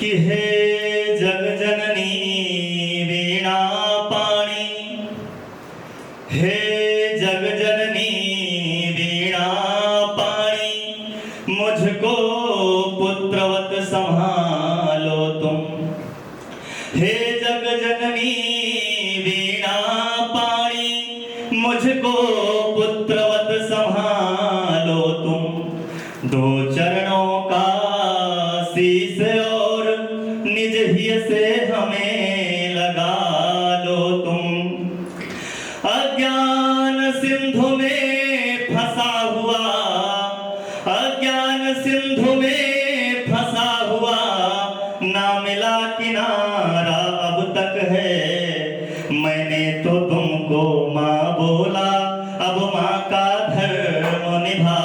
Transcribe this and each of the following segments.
कि हे जग जननी वीणा पाणी, हे जग जननी वीणा पाणी, मुझको पुत्रवत संभालो तुम। हे जग जननी वीणा पाणी, मुझको पुत्रवत संभालो तुम। दो चरणों का शीस और निज ही से हमें लगा लो तुम। अज्ञान सिंधु में फंसा हुआ, अज्ञान सिंधु में फंसा हुआ, ना मिला किनारा अब तक है। मैंने तो तुमको माँ बोला, अब माँ का धर्म निभा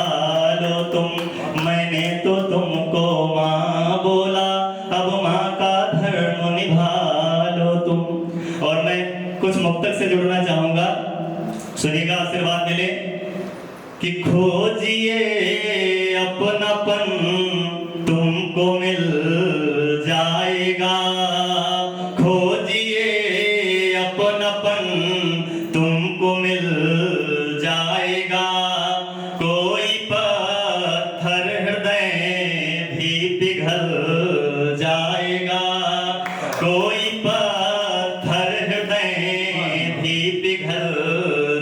लो तुम। मैंने तो तुमको माँ बोला, अब माँ का धर्म निभा लो तुम। और मैं कुछ मुक्तक से जुड़ना चाहूंगा, सुनिएगा, आशीर्वाद मिले। कि खोजिए अपनापन तुमको मिल जाएगा, खोजिए अपनापन तुमको मिल जाएगा। कोई पत्थर हृदय भी पिघल जाएगा, कोई पत्थर हृदय भी पिघल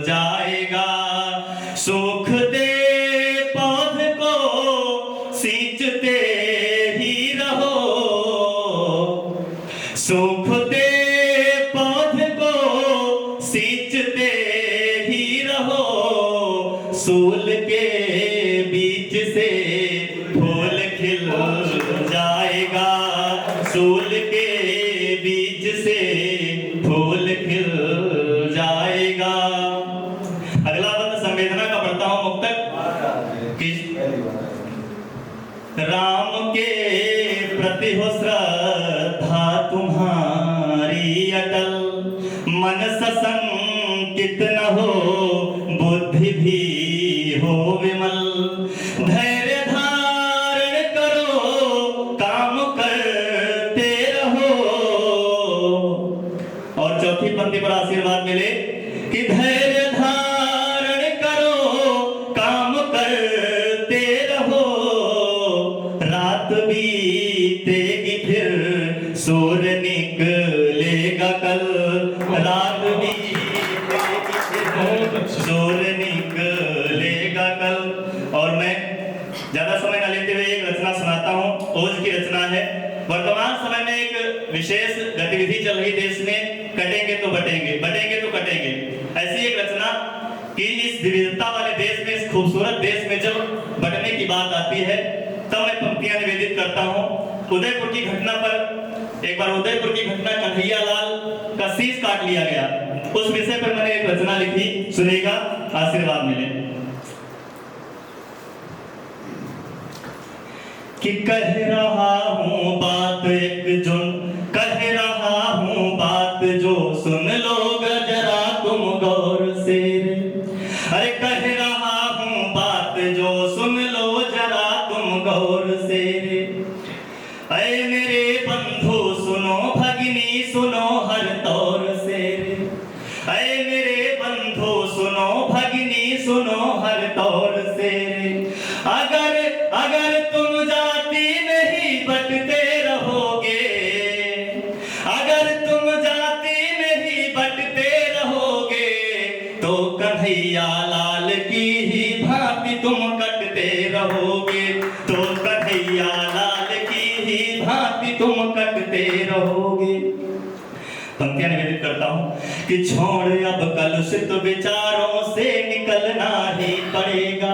जाएगा। सुख दे पौध को सींचते ही रहो, सुख दे पौध को सींचते ही रहो। सूल के बीच से फूल खिल जाएगा, सूल के बीच से फूल खिल जाएगा। अगला बंद संवेदना का पढ़ता हूं मुक्तक। कि राम के प्रति हो श्रद्धा तुम्हारी अटल, मन सशंकित न हो, बुद्धि भी हो विमल। धैर्य धारण करो, काम करते रहो। और चौथी पंक्ति पर आशीर्वाद मिले। कि धैर्य धारण करो, काम करते रहो। रात बीतेगी फिर सूर्य निकलेगा कल, रात बीतेगी फिर सूर्य निकलेगा कल। और मैं ज्यादा समय न लेते हुए एक रचना सुनाता हूँ। ओज की रचना है। वर्तमान समय में एक विशेष गतिविधि चल रही देश में, कटेंगे तो बटेंगे, बटेंगे तो कटेंगे। ऐसी एक रचना कि इस विविधता वाले देश में, इस खूबसूरत देश में जब बटने की बात आती है, तब मैं पंक्तियां निवेदित करता हूं। उदयपुर की घटना पर, एक बार उदयपुर की घटना, कन्हैया लाल का शीश काट लिया गया, उस विषय पर मैंने एक रचना लिखी, सुनेगा, आशीर्वाद मिले। कि कह रहा हूं बात एक जुन, कह रहा हूं बात जो सुन लो जरा तुम गौर से। अरे कह रहा हूं बात जो सुन लो जरा तुम गौर से। अरे मेरे बंधु सुनो, भगिनी सुनो हर तौर से। अरे मेरे बंधु सुनो, भगिनी सुनो हर तौर से। अगर अगर तुम जाति नहीं बटते रहोगे, अगर तुम जाति नहीं बटते रहोगे, तो कन्हैया लाल की ही भांति तुम कटते रहोगे, तो कन्हैया लाल की ही भांति तुम कटते रहोगे। पंक्तियां निवेदित करता हूं। कि छोड़ अब कलुषित विचारों से निकलना ही पड़ेगा,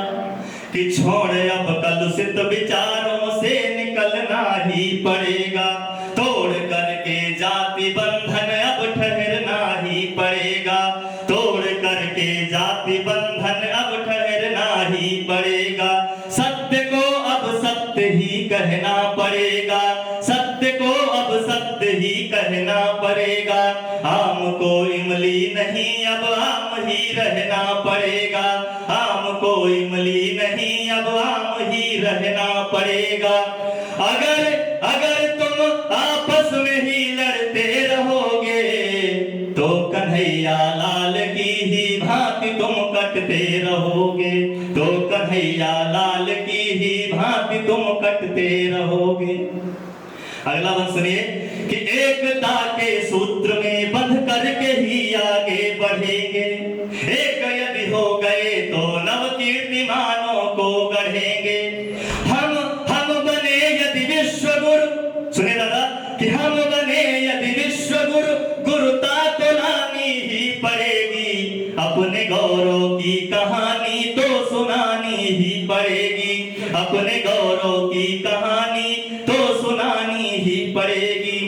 कि छोड़ अब कलुषित विचारों से निकलना ही पड़ेगा। तोड़ करके जाति बंधन अब ठहरना ही पड़ेगा, तोड़ करके जाति बंधन अब ठहरना ही पड़ेगा। सत्य को अब सत्य ही कहना पड़ेगा, सत्य को अब सत्य ही कहना पड़ेगा। आम को इमली नहीं अब आम ही रहना पड़ेगा, आम को इमली नहीं अब आम ही रहना पड़ेगा। अगर अगर तुम आपस में ही लड़ते रहोगे तो कन्हैया लाल की ही भांति तुम कटते रहोगे, तो कन्हैया लाल की ही भांति तुम कटते रहोगे। अगला वन सुनिए कि एकता के सूत्र में बंध करके ही आगे बढ़ेंगे, एक यदि हो गए तो नव कीर्तिमानों को गढ़ेंगे। हम बने यदि विश्व गुरु, सुने दादा, कि हम बने यदि विश्व गुरु, गुरुता तो लानी ही पड़ेगी, अपने गौरव की कहानी तो सुनानी ही पड़ेगी, अपने गौरव की कहानी तो सुनानी ही पड़ेगी।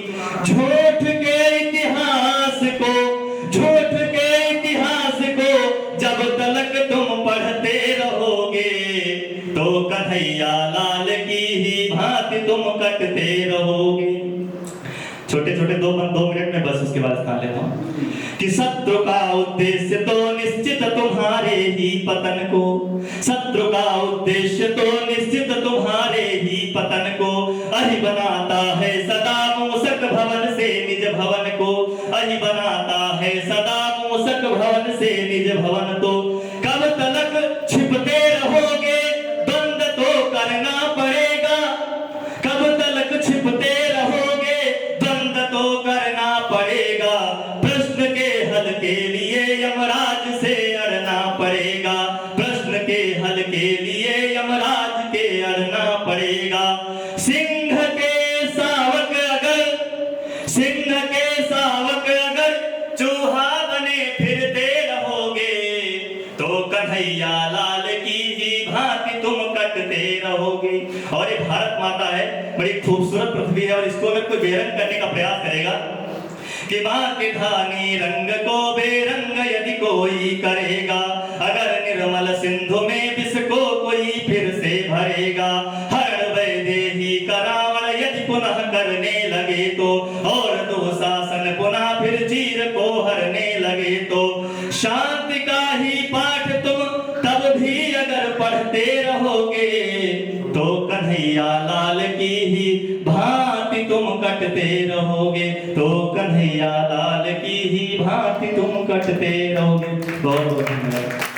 झूठ के इतिहास को, झूठ के इतिहास को जब तलक तुम पढ़ते रहोगे तो कन्हैया लाल की ही भांति तुम कटते रहोगे। छोटे छोटे दो मिनट में बस उसके बाद स्थान लेता हूं कि शत्रु का उद्देश्य तो निश्चित तुम्हारे ही पतन को, शत्रु का उद्देश्य तो निश्चित तुम्हारे ही पतन को, अहि बनाता है सदा मूसक भवन से निज भवन को, अहि बनाता है सदा मूसक भवन से निज भवन तो। कब तलक छिपते रहोगे, द्वंद तो करना पड़ेगा, कब तलक छिपते रहोगे, द्वंद तो करना पड़ेगा। प्रश्न के हल के लिए यमराज से अड़ना पड़ेगा, प्रश्न के हल के लिए यमराज के अड़ना पड़ेगा। सिंह के सावक अगर, सिंह के सावक अगर चूहा बने फिरते रहोगे तो कन्हैया लाल की ही भांति तुम कटते रहोगे। और ये भारत माता है, बड़ी खूबसूरत पृथ्वी है, और इसको अगर कोई बेरंग करने का प्रयास करेगा कि मां के धानी रंग को बेरंग यदि कोई करेगा, अगर निर्मल सिंधु में विष को कोई फिर से भरेगा, हरण वैदेही करावण यदि पुनः करने लगे तो, और दुशासन पुनः फिर चीर को हरने लगे तो, शांति का ही पाठ तुम तब भी अगर पढ़ते रहोगे तो कन्हैया लाल की ही भांति तुम कटते रहोगे, तो कन्हैया लाल की ही भांति तुम कटते रहोगे। बहुत बहुत धन्यवाद।